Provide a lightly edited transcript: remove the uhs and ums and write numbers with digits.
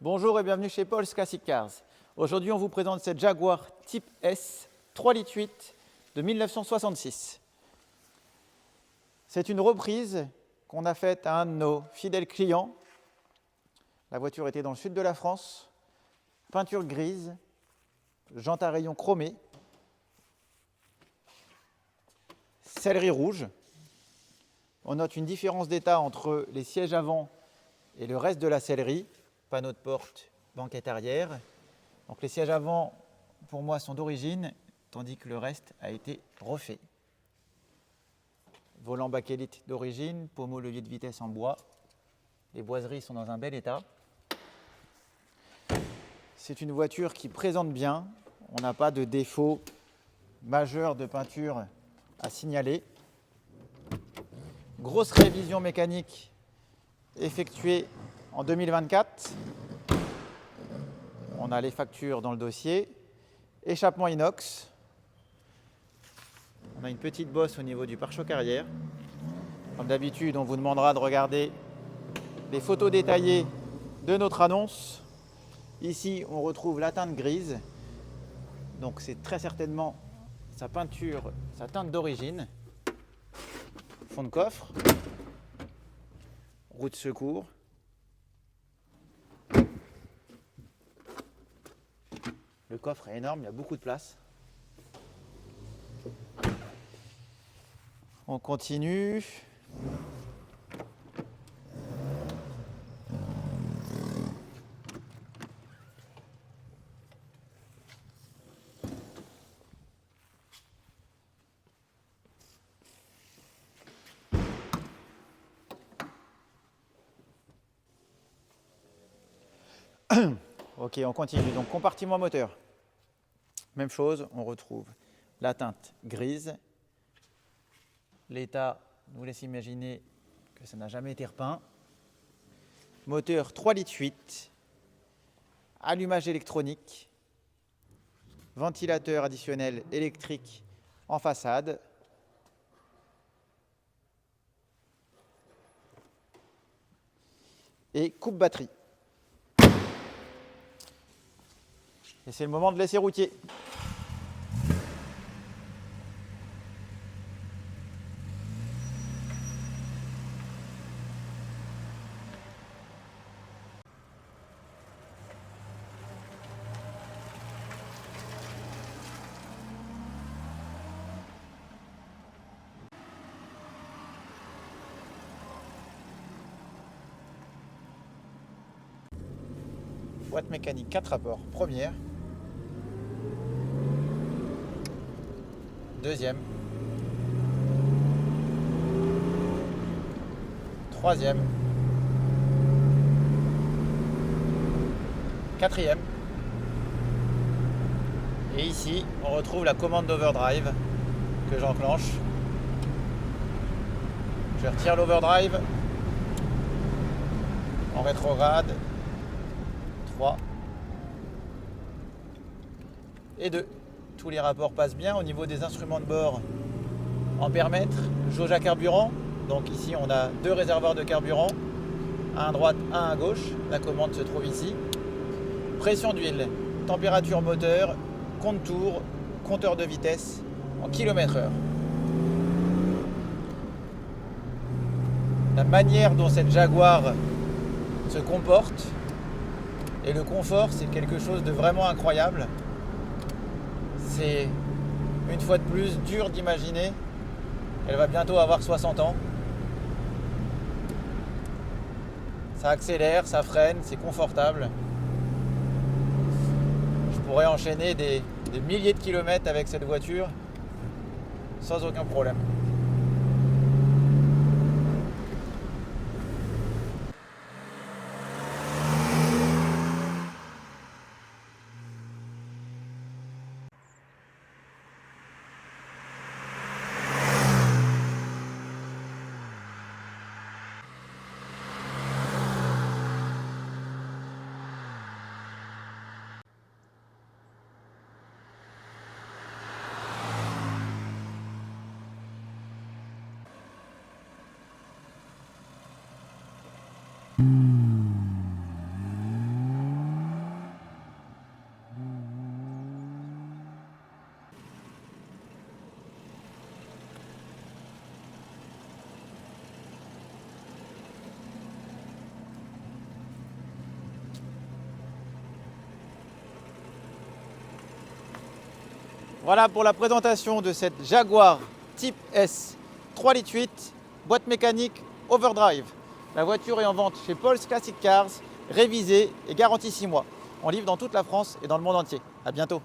Bonjour et bienvenue chez Paul's Classic Cars. Aujourd'hui, on vous présente cette Jaguar Type S 3,8 litres de 1966. C'est une reprise qu'on a faite à un de nos fidèles clients. La voiture était dans le sud de la France, peinture grise, jantes à rayons chromés, sellerie rouge. On note une différence d'état entre les sièges avant et le reste de la sellerie. Panneau de porte, banquette arrière. Donc les sièges avant, pour moi, sont d'origine, tandis que le reste a été refait. Volant bakélite d'origine, pommeau levier de vitesse en bois. Les boiseries sont dans un bel état. C'est une voiture qui présente bien. On n'a pas de défaut majeur de peinture à signaler. Grosse révision mécanique effectuée en 2024. On a les factures dans le dossier. Échappement inox. On a une petite bosse au niveau du pare-choc arrière. Comme d'habitude, on vous demandera de regarder les photos détaillées de notre annonce. Ici, on retrouve la teinte grise. Donc c'est très certainement sa peinture, sa teinte d'origine. Fond de coffre. Roue de secours. Le coffre est énorme, il y a beaucoup de place. On continue. Ok, on continue. Donc compartiment moteur. Même chose, on retrouve la teinte grise. L'état nous laisse imaginer que ça n'a jamais été repeint. Moteur 3,8 litres. Allumage électronique. Ventilateur additionnel électrique en façade. Et coupe batterie. Et c'est le moment de laisser routier. Boîte mécanique 4 rapports, première, deuxième, troisième, quatrième. Et ici, on retrouve la commande d'overdrive que j'enclenche. Je retire l'overdrive en rétrograde. 3 et 2. Tous les rapports passent bien. Au niveau des instruments de bord, ampèremètre, jauge à carburant. Donc ici, on a 2 réservoirs de carburant, un à droite, un à gauche. La commande se trouve ici. Pression d'huile, température moteur, compte tour, compteur de vitesse en km/h. La manière dont cette Jaguar se comporte et le confort, c'est quelque chose de vraiment incroyable. C'est, une fois de plus, dur d'imaginer. Elle va bientôt avoir 60 ans. Ça accélère, ça freine, c'est confortable. Je pourrais enchaîner des milliers de kilomètres avec cette voiture sans aucun problème. Voilà pour la présentation de cette Jaguar Type S 3,8 litres, boîte mécanique overdrive. La voiture est en vente chez Paul's Classic Cars, révisée et garantie 6 mois. On livre dans toute la France et dans le monde entier. À bientôt.